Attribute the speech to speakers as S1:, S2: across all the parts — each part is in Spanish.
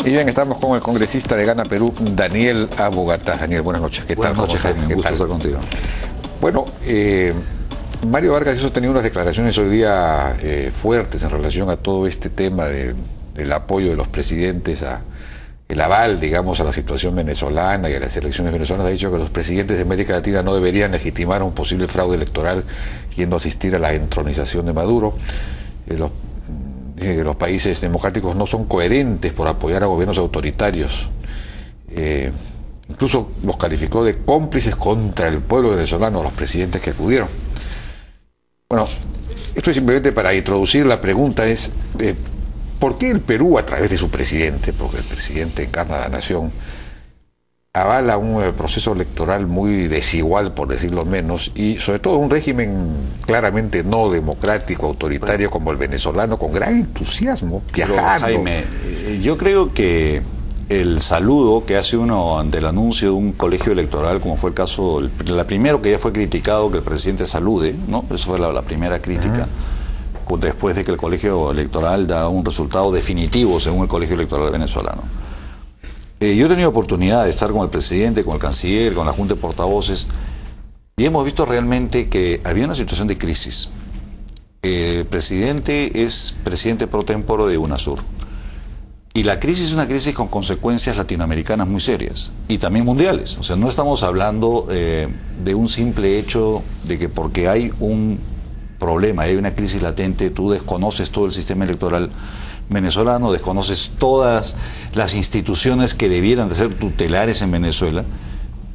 S1: Y bien, estamos con el congresista de Gana Perú, Daniel Abogata. Daniel, buenas noches. ¿Qué tal?
S2: Buenas noches, Jaime. Un gusto estar contigo.
S1: Bueno, Mario Vargas Llosa ha tenido unas declaraciones hoy día fuertes en relación a todo este tema del apoyo de los presidentes el aval, digamos, a la situación venezolana y a las elecciones venezolanas. Ha dicho que los presidentes de América Latina no deberían legitimar un posible fraude electoral yendo a asistir a la entronización de Maduro. Los países democráticos no son coherentes por apoyar a gobiernos autoritarios. Incluso los calificó de cómplices contra el pueblo venezolano, los presidentes que acudieron. Bueno, esto es simplemente para introducir. La pregunta es, ¿por qué el Perú, a través de su presidente, porque el presidente encarna a la nación, avala un proceso electoral muy desigual, por decirlo menos, y sobre todo un régimen claramente no democrático, autoritario, como el venezolano, con gran entusiasmo, viajando?
S2: Pero, Jaime, yo creo que el saludo que hace uno ante el anuncio de un colegio electoral, como fue el caso, la primero que ya fue criticado, que el presidente salude, ¿no? Eso fue la primera crítica, después de que el colegio electoral da un resultado definitivo según el colegio electoral venezolano. Yo he tenido oportunidad de estar con el presidente, con el canciller, con la Junta de Portavoces, y hemos visto realmente que había una situación de crisis. El presidente es presidente pro tempore de UNASUR, y la crisis es una crisis con consecuencias latinoamericanas muy serias, y también mundiales. O sea, no estamos hablando de un simple hecho de que porque hay un problema, hay una crisis latente, tú desconoces todo el sistema electoral venezolano, desconoces todas las instituciones que debieran de ser tutelares en Venezuela,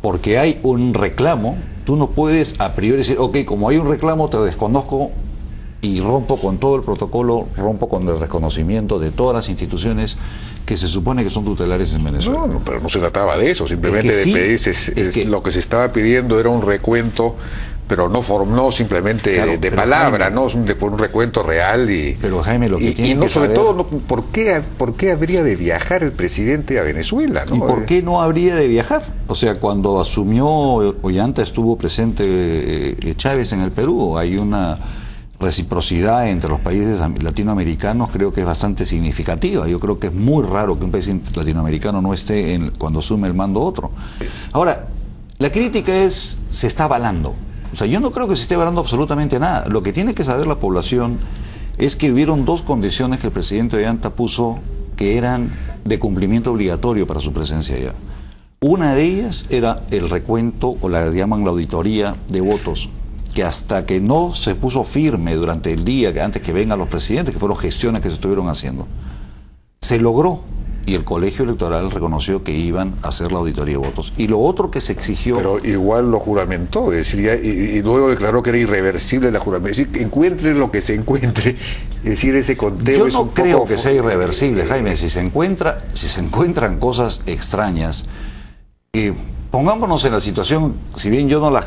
S2: porque hay un reclamo. Tú no puedes a priori decir, ok, como hay un reclamo te desconozco y rompo con todo el protocolo, rompo con el reconocimiento de todas las instituciones que se supone que son tutelares en Venezuela.
S1: No, pero no se trataba de eso, simplemente
S2: sí,
S1: lo que se estaba pidiendo era un recuento, pero no simplemente
S2: claro,
S1: de palabra,
S2: Jaime,
S1: no un recuento real.
S2: Pero Jaime, lo que tiene
S1: no,
S2: que
S1: sobre
S2: saber,
S1: todo, ¿por qué habría de viajar el presidente a Venezuela, ¿no?
S2: ¿Y por qué no habría de viajar? O sea, cuando asumió Ollanta estuvo presente Chávez en el Perú. Hay una reciprocidad entre los países latinoamericanos, creo que es bastante significativa. Yo creo que es muy raro que un país latinoamericano no esté cuando asume el mando otro. Ahora, la crítica se está avalando. O sea, yo no creo que se esté avalando absolutamente nada. Lo que tiene que saber la población es que hubieron dos condiciones que el presidente Ollanta puso que eran de cumplimiento obligatorio para su presencia allá. Una de ellas era el recuento, o la llaman la auditoría de votos, que hasta que no se puso firme durante el día, que antes que vengan los presidentes, que fueron gestiones que se estuvieron haciendo, se logró. Y el colegio electoral reconoció que iban a hacer la auditoría de votos. Y lo otro que se exigió...
S1: Pero igual lo juramentó, es decir, y luego declaró que era irreversible la juramento. Es decir, encuentre lo que se encuentre, es decir, ese conteo...
S2: Yo no creo que sea irreversible, Jaime. Si se encuentran cosas extrañas, pongámonos en la situación, si bien yo no las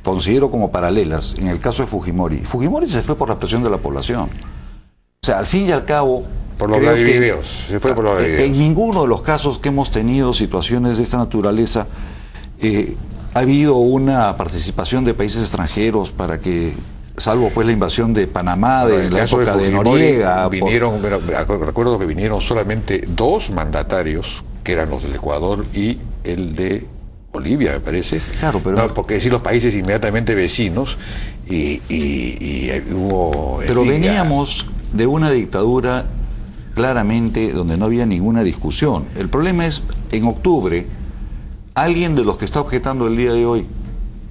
S2: considero como paralelas, en el caso de Fujimori. Fujimori se fue por la presión de la población. O sea, al fin y al cabo...
S1: Por los videos, se fue por los videos.
S2: En ninguno de los casos que hemos tenido situaciones de esta naturaleza ha habido una participación de países extranjeros para que, salvo pues la invasión de Panamá, de la época de Noriega.
S1: Recuerdo que vinieron solamente dos mandatarios, que eran los del Ecuador y el de Bolivia, me parece.
S2: Claro, pero...
S1: No, porque decir los países inmediatamente vecinos y hubo...
S2: Pero veníamos de una dictadura claramente donde no había ninguna discusión. El problema es, en octubre, alguien de los que está objetando el día de hoy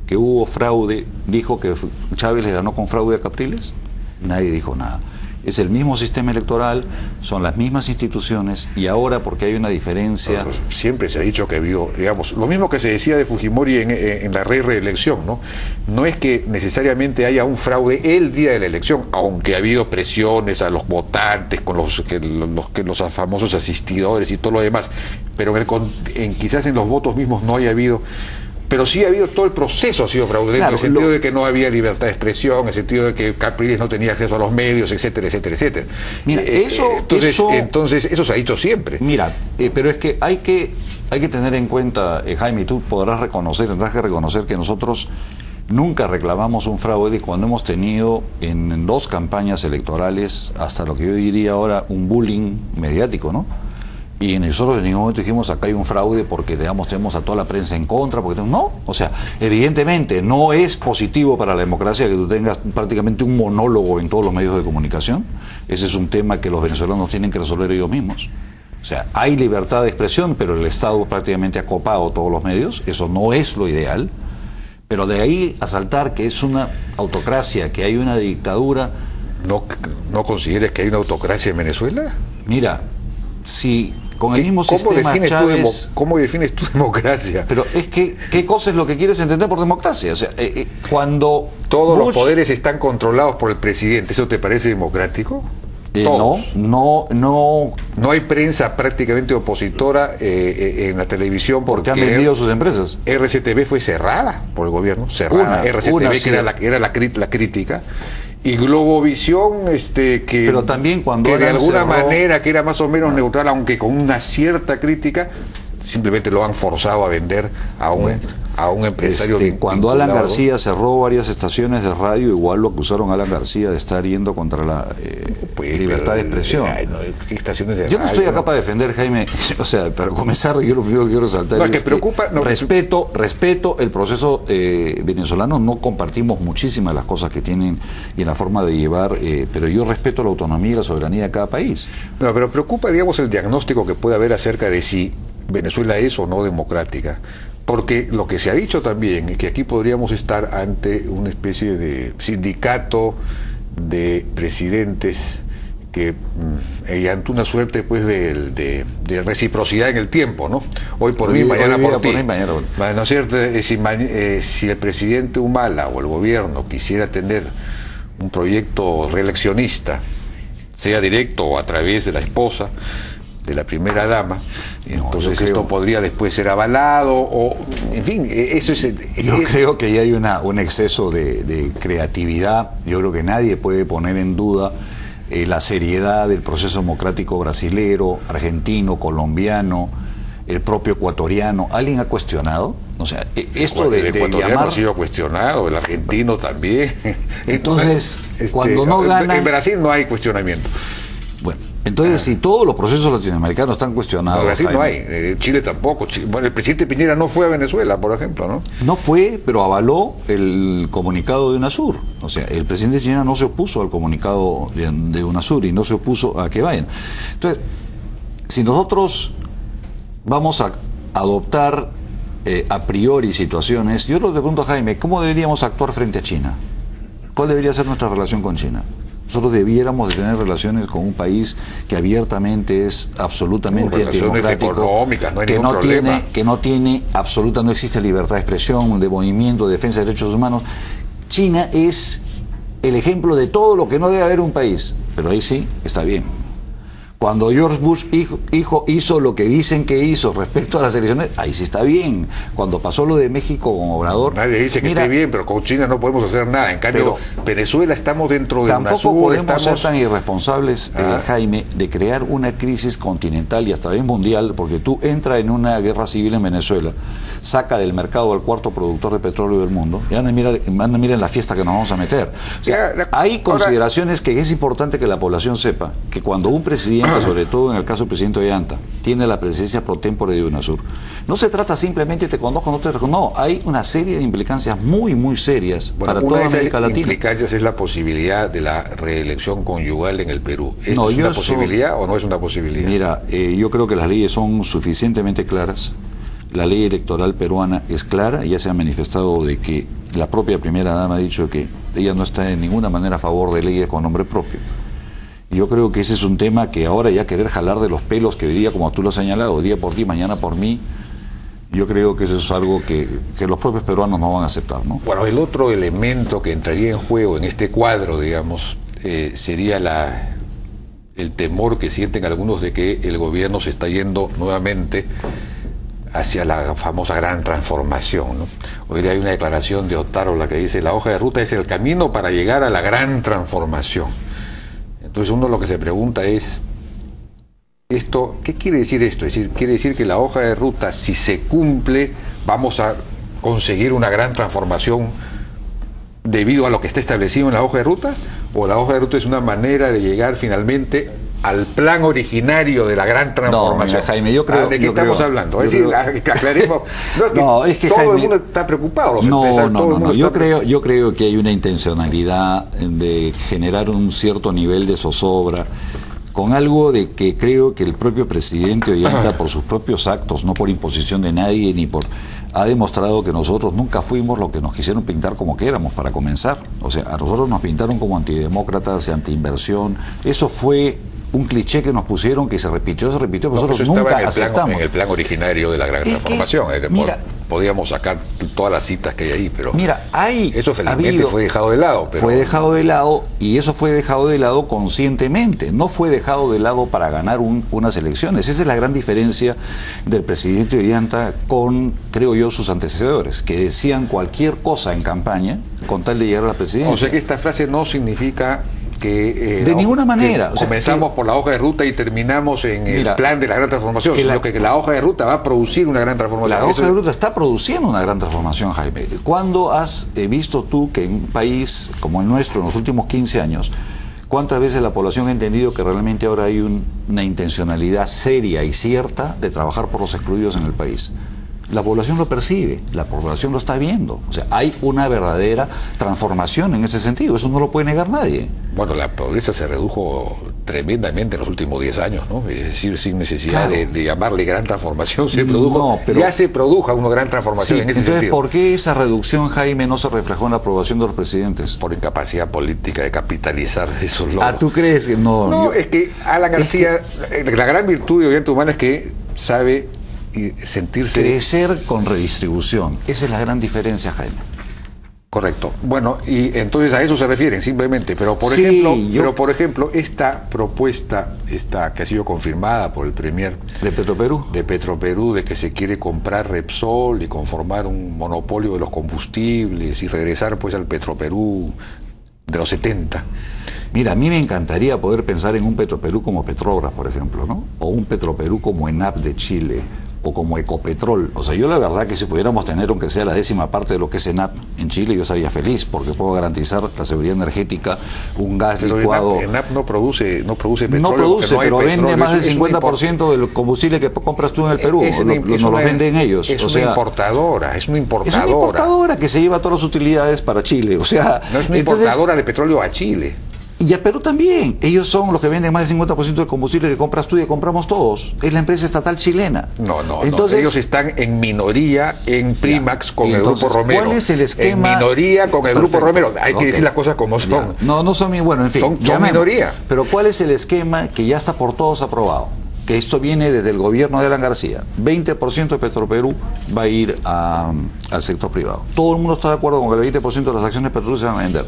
S2: que hubo fraude, dijo que Chávez le ganó con fraude a Capriles. Nadie dijo nada. Es el mismo sistema electoral, son las mismas instituciones, y ahora porque hay una diferencia...
S1: Pues siempre se ha dicho que habido, digamos, lo mismo que se decía de Fujimori en la reelección, ¿no? No es que necesariamente haya un fraude el día de la elección, aunque ha habido presiones a los votantes con los famosos asistidores y todo lo demás, pero quizás en los votos mismos no haya habido... Pero sí ha habido todo el proceso, ha sido fraudulento, claro, en el sentido de que no había libertad de expresión, en el sentido de que Capriles no tenía acceso a los medios, etcétera, etcétera, etcétera.
S2: Mira,
S1: entonces eso se ha dicho siempre.
S2: Mira, pero es que hay que tener en cuenta, Jaime, y tú tendrás que reconocer que nosotros nunca reclamamos un fraude, y cuando hemos tenido en dos campañas electorales, hasta lo que yo diría ahora, un bullying mediático, ¿no? Y nosotros en ningún momento dijimos acá hay un fraude porque digamos tenemos a toda la prensa en contra, porque no, o sea, evidentemente no es positivo para la democracia que tú tengas prácticamente un monólogo en todos los medios de comunicación. Ese es un tema que los venezolanos tienen que resolver ellos mismos. O sea, hay libertad de expresión, pero el Estado prácticamente ha copado todos los medios, eso no es lo ideal. Pero de ahí a saltar que es una autocracia, que hay una dictadura.
S1: ¿No consideres que hay una autocracia en Venezuela?
S2: Mira, si con el mismo sistema Chávez...
S1: ¿Cómo defines tu democracia?
S2: Pero es que, ¿qué cosa es lo que quieres entender por democracia? O sea, cuando
S1: todos los poderes están controlados por el presidente, ¿eso te parece democrático?
S2: No
S1: hay prensa prácticamente opositora en la televisión porque
S2: han vendido sus empresas.
S1: RCTV fue cerrada por el gobierno, cerrada. RCTV, que era la crítica. Y Globovisión,
S2: pero también cuando
S1: que de alguna manera que era más o menos neutral, aunque con una cierta crítica, simplemente lo han forzado a vender a un empresario.
S2: Cuando Alan García cerró varias estaciones de radio, igual lo acusaron a Alan García de estar yendo contra la libertad de expresión. Yo no estoy acá para defender, Jaime, o sea, para comenzar, yo lo primero que quiero resaltar es que respeto el proceso venezolano, no compartimos muchísimas las cosas que tienen y en la forma de llevar, pero yo respeto la autonomía y la soberanía de cada país.
S1: No, pero preocupa, digamos, el diagnóstico que puede haber acerca de si Venezuela es o no democrática, porque lo que se ha dicho también es que aquí podríamos estar ante una especie de sindicato de presidentes que ante una suerte pues de reciprocidad en el tiempo, ¿no? Hoy por mí, mañana por ti. ¿No es cierto? Si el presidente Humala o el gobierno quisiera tener un proyecto reeleccionista, sea directo o a través de la esposa de la primera dama, entonces esto podría después ser avalado, o en fin, eso es...
S2: Yo creo que ahí hay un exceso de creatividad. Yo creo que nadie puede poner en duda la seriedad del proceso democrático brasilero, argentino, colombiano, el propio ecuatoriano. ¿Alguien ha cuestionado? O sea, esto
S1: el ecuatoriano ha sido cuestionado, el argentino también.
S2: Entonces, cuando no ganan...
S1: En Brasil no hay cuestionamiento.
S2: Bueno, entonces si todos los procesos latinoamericanos están cuestionados...
S1: En Brasil no hay, Chile tampoco. Bueno, el presidente Piñera no fue a Venezuela, por ejemplo, ¿no?
S2: No fue, pero avaló el comunicado de UNASUR. O sea, el presidente Piñera no se opuso al comunicado de UNASUR y no se opuso a que vayan. Entonces, si nosotros vamos a adoptar a priori situaciones, yo le pregunto a Jaime, ¿cómo deberíamos actuar frente a China? ¿Cuál debería ser nuestra relación con China? Nosotros debiéramos de tener relaciones con un país que abiertamente es absolutamente antidemocrático,
S1: económicas, no hay ningún problema.
S2: Que no tiene absoluta, no existe libertad de expresión, de movimiento, de defensa de derechos humanos. China es el ejemplo de todo lo que no debe haber un país, pero ahí sí está bien. Cuando George Bush hijo hizo lo que dicen que hizo respecto a las elecciones, ahí sí está bien. Cuando pasó lo de México con Obrador...
S1: Nadie dice que esté bien, pero con China no podemos hacer nada. En cambio, Venezuela estamos dentro de UNASUR.
S2: Tampoco podemos ser tan irresponsables, Jaime, de crear una crisis continental y hasta bien mundial, porque tú entras en una guerra civil en Venezuela, saca del mercado al cuarto productor de petróleo del mundo, y miren la fiesta que nos vamos a meter. O sea, hay consideraciones que es importante que la población sepa, que cuando un presidente, sobre todo en el caso del presidente Ollanta, tiene la presidencia pro tempore de UNASUR, no se trata simplemente te conozco, no te reconozco, no, hay una serie de implicancias muy, muy serias para toda América Latina.
S1: Una de esas implicancias es la posibilidad de la reelección conyugal en el Perú. ¿Es una posibilidad o no es una posibilidad?
S2: Mira, yo creo que las leyes son suficientemente claras. La ley electoral peruana es clara, ya se ha manifestado de que la propia primera dama ha dicho que ella no está en ninguna manera a favor de leyes con nombre propio. Yo creo que ese es un tema que ahora ya querer jalar de los pelos, que diría, como tú lo has señalado, día por ti, mañana por mí, yo creo que eso es algo que los propios peruanos no van a aceptar, ¿no?
S1: Bueno, el otro elemento que entraría en juego en este cuadro, digamos, sería el temor que sienten algunos de que el gobierno se está yendo nuevamente hacia la famosa gran transformación, ¿no? Hoy día hay una declaración de Otárola que dice: la hoja de ruta es el camino para llegar a la gran transformación. Entonces uno lo que se pregunta es, ¿qué quiere decir esto? Es decir, ¿quiere decir que la hoja de ruta, si se cumple, vamos a conseguir una gran transformación debido a lo que está establecido en la hoja de ruta? ¿O la hoja de ruta es una manera de llegar finalmente al plan originario de la gran transformación.
S2: No, mira, Jaime, yo creo...
S1: ¿De qué estamos hablando? Es decir, aclaremos...
S2: Es que
S1: todo
S2: Jaime,
S1: el mundo está preocupado, los empresarios, todo el mundo está...
S2: Yo creo que hay una intencionalidad de generar un cierto nivel de zozobra con algo de que creo que el propio presidente Ollanta, por sus propios actos, no por imposición de nadie, ha demostrado que nosotros nunca fuimos lo que nos quisieron pintar como que éramos, para comenzar. O sea, a nosotros nos pintaron como antidemócratas y antiinversión. Eso fue un cliché que nos pusieron, que se repitió, pero nosotros nunca aceptamos.
S1: En el plan originario de la gran transformación. Podíamos sacar todas las citas que hay ahí, pero eso felizmente fue dejado de lado.
S2: Fue dejado de lado, y eso fue dejado de lado conscientemente, no fue dejado de lado para ganar unas elecciones. Esa es la gran diferencia del presidente Ollanta con, creo yo, sus antecesores, que decían cualquier cosa en campaña con tal de llegar a la presidencia.
S1: O sea que esta frase no significa que
S2: de ninguna manera,
S1: comenzamos por la hoja de ruta y terminamos en el plan de la gran transformación, sino que la hoja de ruta va a producir una gran transformación.
S2: La hoja de ruta está produciendo una gran transformación, Jaime. ¿Cuándo has visto tú que en un país como el nuestro, en los últimos 15 años, cuántas veces la población ha entendido que realmente ahora hay una intencionalidad seria y cierta de trabajar por los excluidos en el país? La población lo percibe, la población lo está viendo. O sea, hay una verdadera transformación en ese sentido, eso no lo puede negar nadie.
S1: Bueno, la pobreza se redujo tremendamente en los últimos 10 años, ¿no? Es decir, sin necesidad de llamarle gran transformación, se produjo, ya se produjo una gran transformación en ese
S2: entonces,
S1: sentido.
S2: ¿por qué esa reducción, Jaime, no se reflejó en la aprobación de los presidentes?
S1: Por incapacidad política de capitalizar esos logros.
S2: Ah, ¿tú crees que no?
S1: No, es que Alan García, la gran virtud de Ollanta Humala es que sabe sentirse...
S2: Crecer con redistribución. Esa es la gran diferencia, Jaime.
S1: Correcto. Bueno, y entonces a eso se refieren simplemente, pero por ejemplo, esta propuesta que ha sido confirmada por el premier
S2: de
S1: Petroperú, de que se quiere comprar Repsol y conformar un monopolio de los combustibles y regresar pues al Petroperú de los 70.
S2: Mira, a mí me encantaría poder pensar en un Petroperú como Petrobras, por ejemplo, ¿no? O un Petroperú como ENAP de Chile, o como Ecopetrol. O sea, yo la verdad que si pudiéramos tener, aunque sea la 10ª parte de lo que es ENAP en Chile, yo estaría feliz, porque puedo garantizar la seguridad energética, un gas licuado.
S1: ENAP no produce petróleo.
S2: No produce, pero vende más del 50% del combustible que compras tú en el Perú. Nos lo venden ellos.
S1: Es una importadora.
S2: Es una importadora que se lleva todas las utilidades para Chile. O sea,
S1: no es una importadora de petróleo a Chile.
S2: Y a Perú también. Ellos son los que venden más del 50% del combustible que compras tú y que compramos todos. Es la empresa estatal chilena.
S1: Entonces, ellos están en minoría en Primax con el Grupo Romero.
S2: ¿Cuál es el esquema?
S1: En minoría con el Grupo Romero. Hay que decir las cosas como son.
S2: No son bueno, en fin.
S1: Son minoría.
S2: Pero ¿cuál es el esquema que ya está por todos aprobado? Que esto viene desde el gobierno de Alan García. 20% de Petroperú va a ir al sector privado. Todo el mundo está de acuerdo con que el 20% de las acciones petroleras se van a vender.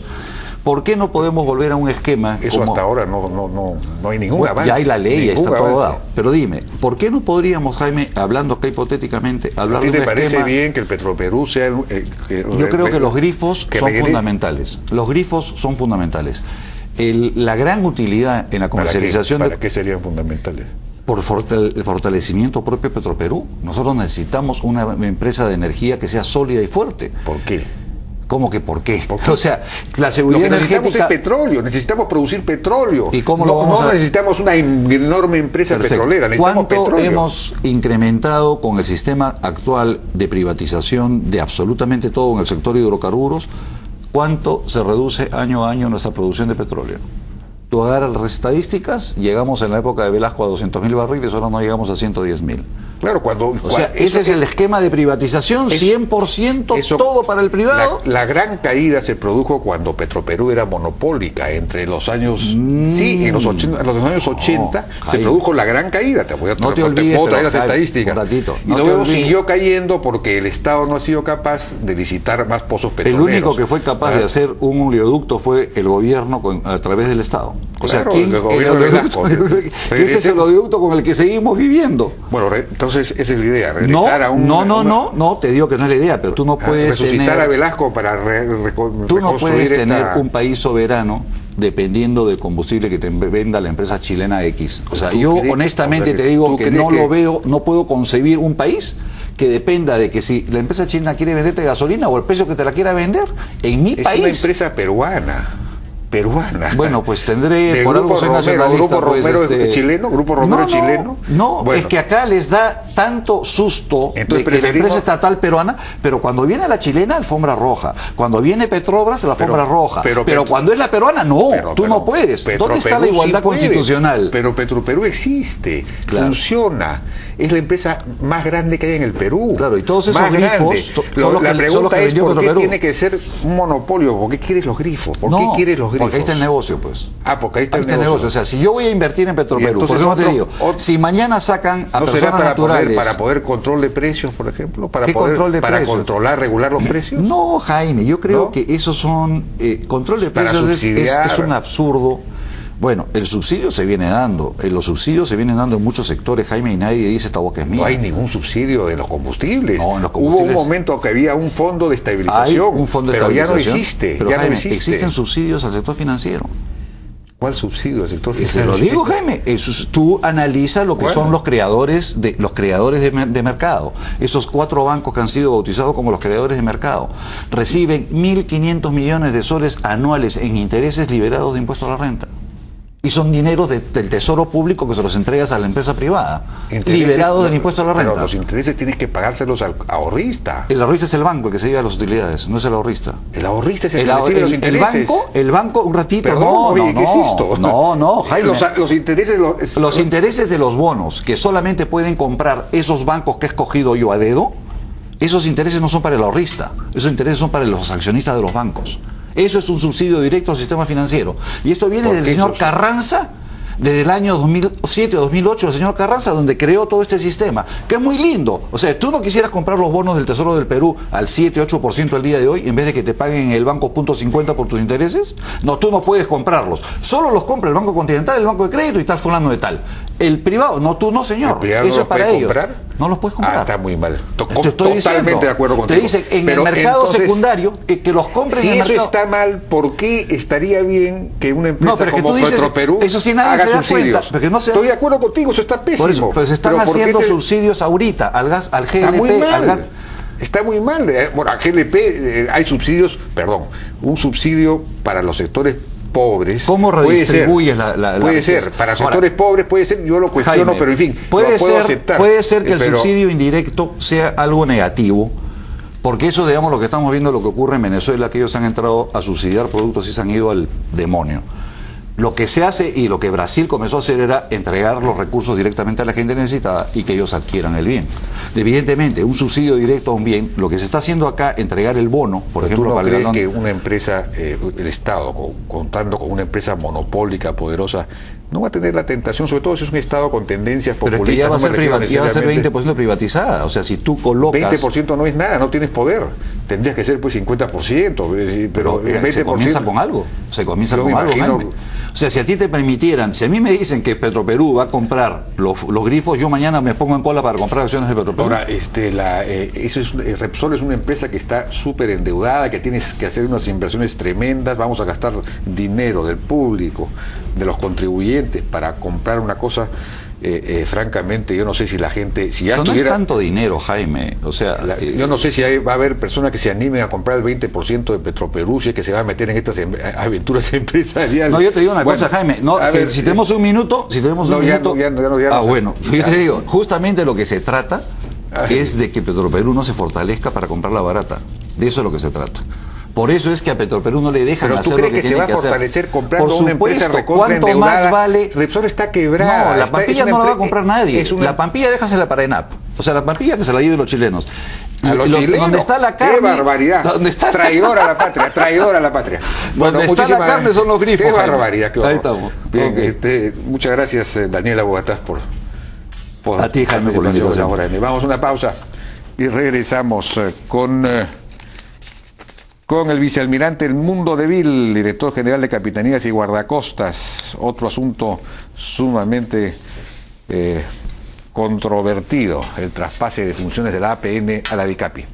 S2: ¿Por qué no podemos volver a un esquema?
S1: Eso hasta ahora no hay ningún avance.
S2: Ya hay la ley, ya está todo dado. Pero dime, ¿por qué no podríamos, Jaime, hablando acá hipotéticamente, hablar de un esquema?
S1: ¿A ti te parece bien que el Petroperú sea...
S2: Yo creo que los grifos son fundamentales. Los grifos son fundamentales. La gran utilidad en la comercialización...
S1: ¿Para qué serían fundamentales?
S2: Por el fortalecimiento propio de Petroperú. Nosotros necesitamos una empresa de energía que sea sólida y fuerte.
S1: ¿Por qué?
S2: ¿Cómo que por qué? O sea, la seguridad energética...
S1: necesitamos es petróleo, necesitamos producir petróleo.
S2: ¿Y cómo lo vamos a...?
S1: Necesitamos una enorme empresa petrolera, necesitamos
S2: ¿Cuánto
S1: petróleo?
S2: hemos incrementado con el sistema actual de privatización de absolutamente todo en el sector de hidrocarburos? ¿Cuánto se reduce año a año nuestra producción de petróleo? Tú agarras las estadísticas, llegamos en la época de Velasco a 200.000 barriles, ahora no llegamos a 110.000.
S1: Claro,
S2: o sea, ese es el esquema de privatización, 100% todo para el privado.
S1: La gran caída se produjo cuando Petroperú era monopólica, entre los años... Sí, en los años 80 se produjo la gran caída. Te voy a traer las estadísticas. Y luego siguió cayendo porque el Estado no ha sido capaz de licitar más pozos petroleros.
S2: El único que fue capaz de hacer un oleoducto fue el gobierno a través del Estado. O sea, ¿quién? Ese es el oleoducto con el que seguimos viviendo.
S1: Bueno, entonces esa es la idea, regresar a un...
S2: No, te digo que no es la idea, pero tú no puedes
S1: resucitar a Velasco para
S2: tú no puedes tener un país soberano dependiendo del combustible que te venda la empresa chilena X. O sea, yo honestamente te digo que no lo veo, no puedo concebir un país que dependa de que si la empresa china quiere venderte gasolina o el precio que te la quiera vender, en mi país...
S1: Es una empresa peruana. peruana.
S2: Bueno, pues tendré,
S1: de
S2: por algo soy nacionalista.
S1: Grupo
S2: pues,
S1: Romero chileno, Grupo Romero chileno.
S2: No,
S1: bueno,
S2: es que acá les da tanto susto
S1: entonces
S2: de que la empresa estatal peruana, pero cuando viene la chilena, alfombra roja. Cuando viene Petrobras, la alfombra roja. Pero cuando es la peruana, no, tú no puedes. ¿Dónde está la igualdad constitucional?
S1: Pero Petroperú existe, funciona. Es la empresa más grande que hay en el Perú.
S2: Claro, y todos esos
S1: más
S2: grifos
S1: la pregunta es ¿por qué tiene que ser un monopolio? ¿Por qué quieres los grifos? ¿Por qué quieres los grifos?
S2: Porque ahí está el negocio, pues.
S1: Porque ahí está el negocio.
S2: O sea, si yo voy a invertir en Petroperú, por ejemplo te digo, si mañana sacan a personas naturales...
S1: para poder control de precios, por ejemplo, para controlar, regular los precios.
S2: No, Jaime, yo creo que esos son... control de precios es un absurdo. Bueno, el subsidio se viene dando, los subsidios se vienen dando en muchos sectores, Jaime, y nadie dice esta boca es mía.
S1: No hay ningún subsidio de los combustibles.
S2: No, en los combustibles.
S1: Hubo un momento que había un fondo de estabilización,
S2: hay un fondo de
S1: pero
S2: estabilización,
S1: ya no existe.
S2: Pero,
S1: ya
S2: Jaime,
S1: no existe.
S2: Existen subsidios al sector financiero.
S1: ¿Cuál subsidio al sector financiero?
S2: Te lo digo, Jaime. Tú analizas lo que son los creadores de mercado. Esos 4 bancos que han sido bautizados como los creadores de mercado reciben 1.500 millones de soles anuales en intereses liberados de impuesto a la renta. Y son dineros del tesoro público que se los entregas a la empresa privada, liberados del impuesto a la renta.
S1: Pero los intereses tienes que pagárselos al ahorrista.
S2: El ahorrista es el banco el que se lleva las utilidades, no es el ahorrista.
S1: El ahorrista es el que recibe los intereses.
S2: El banco, un ratito,
S1: Perdón, ¿qué es esto?
S2: No, Jaime.
S1: Los
S2: intereses de los bonos que solamente pueden comprar esos bancos que he escogido yo a dedo, esos intereses no son para el ahorrista, esos intereses son para los accionistas de los bancos. Eso es un subsidio directo al sistema financiero. Y esto viene del señor Carranza, desde el año 2007 o 2008, el señor Carranza, donde creó todo este sistema, que es muy lindo. O sea, tú no quisieras comprar los bonos del Tesoro del Perú al 7-8% al día de hoy, en vez de que te paguen en el banco 0.50 por tus intereses. No, tú no puedes comprarlos. Solo los compra el Banco Continental, el Banco de Crédito y tal fulano de tal. El privado, no, tú no, señor. Eso es para ellos. No los puedes comprar.
S1: Está muy mal.
S2: Totalmente
S1: de acuerdo contigo.
S2: Te dicen en el mercado secundario que los compren en el mercado.
S1: Si eso está mal, ¿por qué estaría bien que una empresa como Petroperú
S2: eso sí nadie
S1: haga subsidios?
S2: Estoy
S1: de acuerdo contigo, eso está pésimo.
S2: Por eso, pero se están haciendo subsidios ahorita al gas, al GLP.
S1: Está muy mal. Está muy mal. Bueno, al GLP hay subsidios, un subsidio para los sectores pobres.
S2: ¿Cómo redistribuyes
S1: puede ser, para sectores pobres puede ser, yo lo cuestiono,
S2: Jaime,
S1: pero en fin,
S2: puede
S1: aceptar.
S2: Ser que el subsidio indirecto sea algo negativo, porque eso, digamos, lo que estamos viendo, lo que ocurre en Venezuela, que ellos han entrado a subsidiar productos y se han ido al demonio. Lo que se hace y lo que Brasil comenzó a hacer era entregar los recursos directamente a la gente necesitada y que ellos adquieran el bien. Evidentemente, un subsidio directo a un bien, lo que se está haciendo acá, entregar el bono, por ejemplo,
S1: para el que una empresa, el Estado, contando con una empresa monopólica, poderosa, no va a tener la tentación, sobre todo si es un Estado con tendencias populistas.
S2: Pero es que ya va a ser 20% privatizada. O sea, si tú colocas...
S1: 20% no es nada, no tienes poder. Tendrías que ser pues 50%. Pero 20%...
S2: se comienza con algo. Se comienza con algo, Jaime. O sea, si a ti te permitieran, si a mí me dicen que Petroperú va a comprar los grifos, yo mañana me pongo en cola para comprar acciones de Petroperú.
S1: Ahora, Repsol es una empresa que está súper endeudada, que tienes que hacer unas inversiones tremendas, vamos a gastar dinero del público, de los contribuyentes, para comprar una cosa... francamente, yo no sé si la gente... si ya
S2: no es tanto dinero, Jaime. O sea,
S1: yo no sé si va a haber personas que se animen a comprar el 20% de Petroperú, si es que se va a meter en estas aventuras empresariales.
S2: No, yo te digo una cosa, Jaime. Si tenemos un minuto... Bueno, yo te digo, justamente lo que se trata es de que Petroperú no se fortalezca para comprarla barata. De eso es lo que se trata. Por eso es que a Petroperú no le dejan hacer lo que tiene que hacer.
S1: ¿Pero tú crees que se va a fortalecer comprando una empresa recontra endeudada?
S2: ¿Cuánto más vale?
S1: Repsol está quebrada.
S2: No, la Pampilla no la va a comprar nadie. La Pampilla déjasela para ENAP. O sea, la Pampilla que se la lleven los chilenos.
S1: A los chilenos.
S2: Donde está la carne.
S1: ¡Qué barbaridad! Traidora a la patria, traidora a la patria.
S2: Donde está la carne son los grifos.
S1: ¡Qué barbaridad! Qué
S2: ahí estamos.
S1: Bien, muchas gracias, Daniela Bogatás, por
S2: a ti, Jaime, por la invitación.
S1: Vamos a una pausa y regresamos con el vicealmirante El Mundo de Vil, director general de Capitanías y Guardacostas. Otro asunto sumamente controvertido, el traspase de funciones de la APN a la DICAPI.